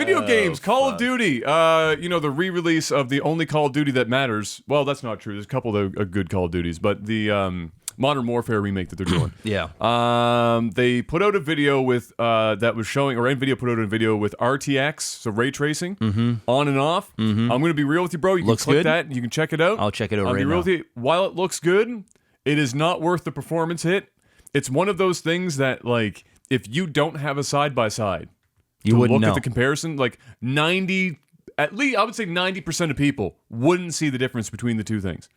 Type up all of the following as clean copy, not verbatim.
Video games, Call of Duty. The re-release of the only Call of Duty that matters. Well, that's not true. There's a couple of good Call of Duties, but the Modern Warfare remake that they're doing. Yeah. They put out a video with that was showing, or NVIDIA put out a video with RTX, so ray tracing, on and off. I'm going to be real with you, bro. You Looks can click good. that. You can check it out. I'll check it out I'll right be real now. with you. While it looks good, it is not worth the performance hit. It's one of those things that, like, if you don't have a side-by-side, You to wouldn't look know. at the comparison, like 90, at least I would say 90% of people wouldn't see the difference between the two things.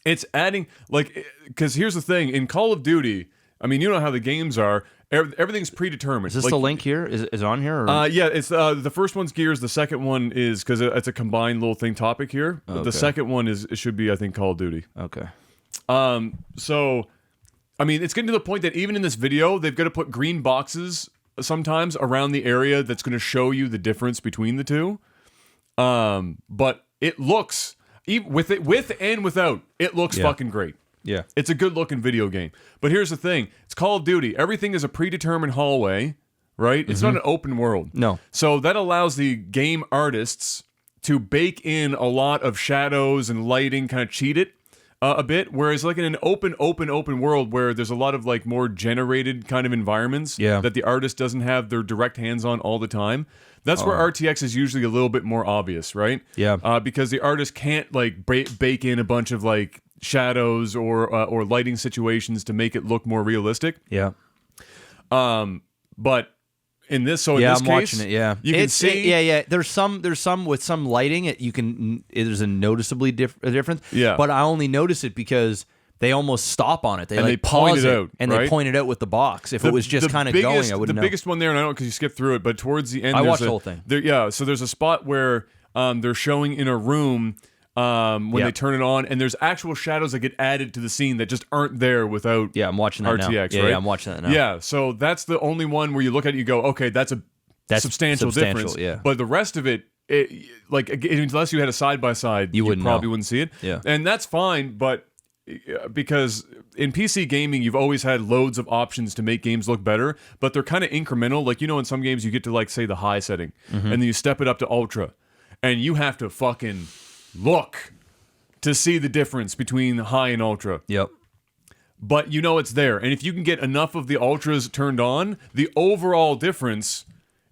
It's adding, like, because here's the thing, in Call of Duty, I mean, you know how the games are, everything's predetermined. Is this like, the link here? Is it on here? Or? yeah, it's the first one's Gears, the second one is, because it's a combined little thing topic here, the second one it should be, I think, Call of Duty. Okay. So, I mean, it's getting to the point that even in this video, they've got to put green boxes sometimes around the area that's going to show you the difference between the two. But it looks, with and without, it looks fucking great. Yeah. It's a good looking video game. But here's the thing. It's Call of Duty. Everything is a predetermined hallway, right? It's not an open world. No. So that allows the game artists to bake in a lot of shadows and lighting, kind of cheat it a bit. Whereas like in an open world where there's a lot of like more generated kind of environments that the artist doesn't have their direct hands on all the time. That's where RTX is usually a little bit more obvious, right? Yeah. Because the artist can't like bake in a bunch of like shadows or lighting situations to make it look more realistic. Yeah. But in this, in this I'm case, watching it. Yeah, you can see. Yeah. There's some with some lighting. There's a noticeably difference. Yeah. But I only notice it because they almost stop on it. They they pause point it out, and right? they point it out with the box. If it was just kind of going, I wouldn't know. The biggest one there, and I don't know because you skipped through it, but towards the end, I there's watched the whole thing. So there's a spot where they're showing in a room when they turn it on, and there's actual shadows that get added to the scene that just aren't there without. Yeah, I'm watching that RTX, now. right? Yeah, I'm watching that now. Yeah, so that's the only one where you look at it, you go, okay, that's substantial difference. Yeah. But the rest of it, like unless you had a side by side, you probably wouldn't see it. Yeah, and that's fine, but. Because in PC gaming, you've always had loads of options to make games look better, but they're kind of incremental. Like, in some games you get to, like, say the high setting, and then you step it up to ultra, and you have to fucking look to see the difference between high and ultra. Yep. But it's there, and if you can get enough of the ultras turned on, the overall difference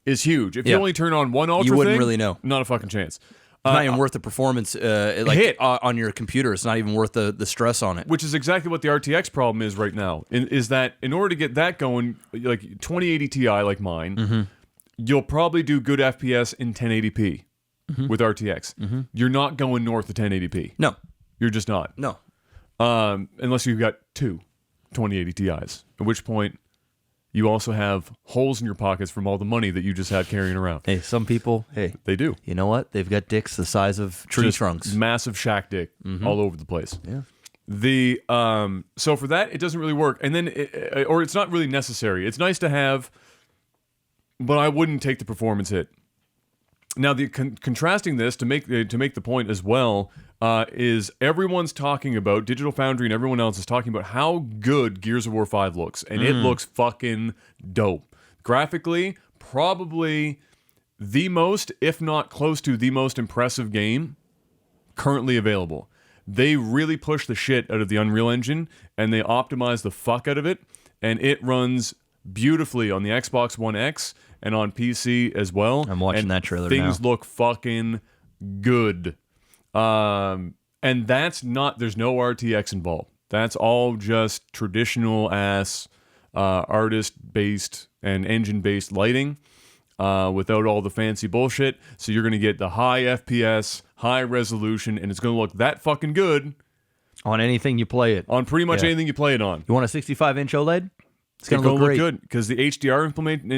is huge. If you only turn on one ultra, you wouldn't really know. Not a fucking chance. It's not even worth the performance on your computer. It's not even worth the stress on it. Which is exactly what the RTX problem is right now. Is that in order to get that going, like 2080 Ti like mine, you'll probably do good FPS in 1080p with RTX. You're not going north of 1080p. No. You're just not. No. Unless you've got two 2080 Ti's, at which point you also have holes in your pockets from all the money that you just had carrying around. Hey, some people, they do. You know what? They've got dicks the size of tree trunks. Massive shack dick all over the place. Yeah. So for that, it doesn't really work. And then, or it's not really necessary. It's nice to have, but I wouldn't take the performance hit. Now, the contrasting this to make the point as well is everyone's talking about Digital Foundry and everyone else is talking about how good Gears of War 5 looks, and it looks fucking dope. Graphically, probably the most, if not close to the most impressive game currently available. They really push the shit out of the Unreal Engine, and they optimize the fuck out of it, and it runs beautifully on the Xbox One X and on PC as well. I'm watching that trailer now. Things look fucking good. And that's not, there's no RTX involved. That's all just traditional ass artist-based and engine-based lighting without all the fancy bullshit. So you're going to get the high FPS, high resolution, and it's going to look that fucking good. On anything you play it. On pretty much anything you play it on. You want a 65-inch OLED? It's going to look great. Good, because the HDR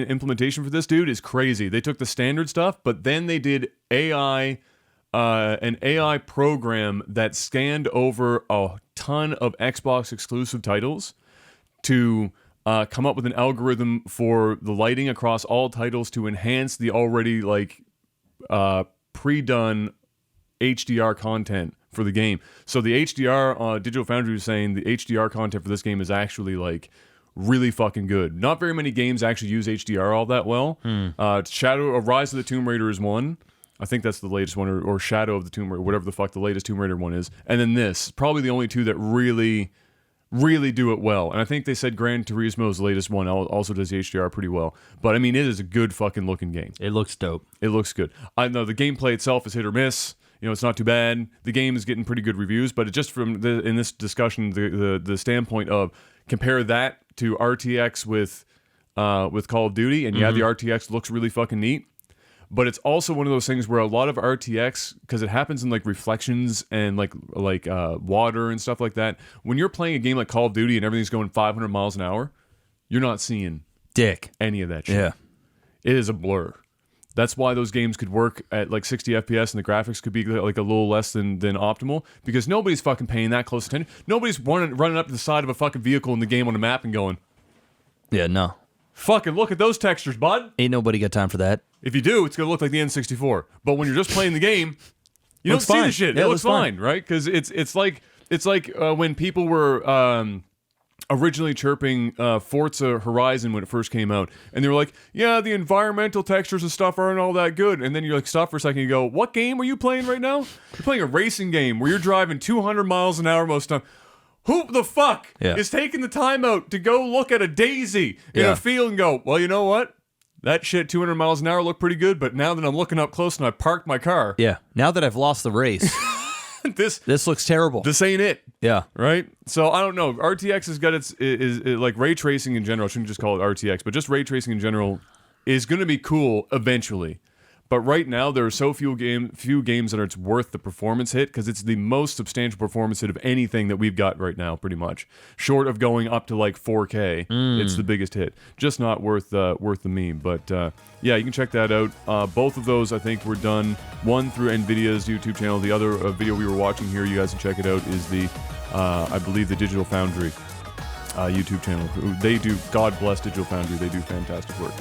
implementation for this dude is crazy. They took the standard stuff, but then they did an AI program that scanned over a ton of Xbox exclusive titles to come up with an algorithm for the lighting across all titles to enhance the already pre-done HDR content for the game. So the HDR, Digital Foundry was saying the HDR content for this game is actually really fucking good. Not very many games actually use HDR all that well. Rise of the Tomb Raider is one. I think that's the latest one, or Shadow of the Tomb Raider, whatever the fuck the latest Tomb Raider one is. And then this, probably the only two that really do it well. And I think they said Gran Turismo's latest one also does the HDR pretty well. But I mean, it is a good fucking looking game. It looks dope. It looks good. I know the gameplay itself is hit or miss. You know, it's not too bad. The game is getting pretty good reviews, but it just in this discussion, the standpoint of compare that to RTX with Call of Duty, and the RTX looks really fucking neat. But it's also one of those things where a lot of RTX, because it happens in like reflections and like water and stuff like that. When you're playing a game like Call of Duty and everything's going 500 miles an hour, you're not seeing any of that shit. Yeah, it is a blur. That's why those games could work at like 60 FPS and the graphics could be like a little less than optimal, because nobody's fucking paying that close attention. Nobody's running up to the side of a fucking vehicle in the game on a map and going, yeah, no. Fucking look at those textures, bud. Ain't nobody got time for that. If you do, it's going to look like the N64. But when you're just playing the game, you don't see the shit. Yeah, it looks fine, right? Because it's like when people were originally chirping Forza Horizon when it first came out, and they were like, yeah, the environmental textures and stuff aren't all that good. And then you're like, stop for a second, you go, what game are you playing right now? You're playing a racing game where you're driving 200 miles an hour most of the time. Who the fuck is taking the time out to go look at a daisy in a field and go, well, you know what? That shit 200 miles an hour looked pretty good, but now that I'm looking up close and I parked my car. Yeah, now that I've lost the race, this looks terrible. This ain't it. Yeah. Right? So I don't know. RTX has got its like ray tracing in general. I shouldn't just call it RTX, but just ray tracing in general is going to be cool eventually. But right now, there are so few games that it's worth the performance hit, because it's the most substantial performance hit of anything that we've got right now, pretty much. Short of going up to like 4K, it's the biggest hit. Just not worth the meme. But yeah, you can check that out. Both of those, I think, were done. One through NVIDIA's YouTube channel. The other video we were watching here, you guys can check it out, is the, I believe, the Digital Foundry YouTube channel. They do, God bless Digital Foundry, they do fantastic work.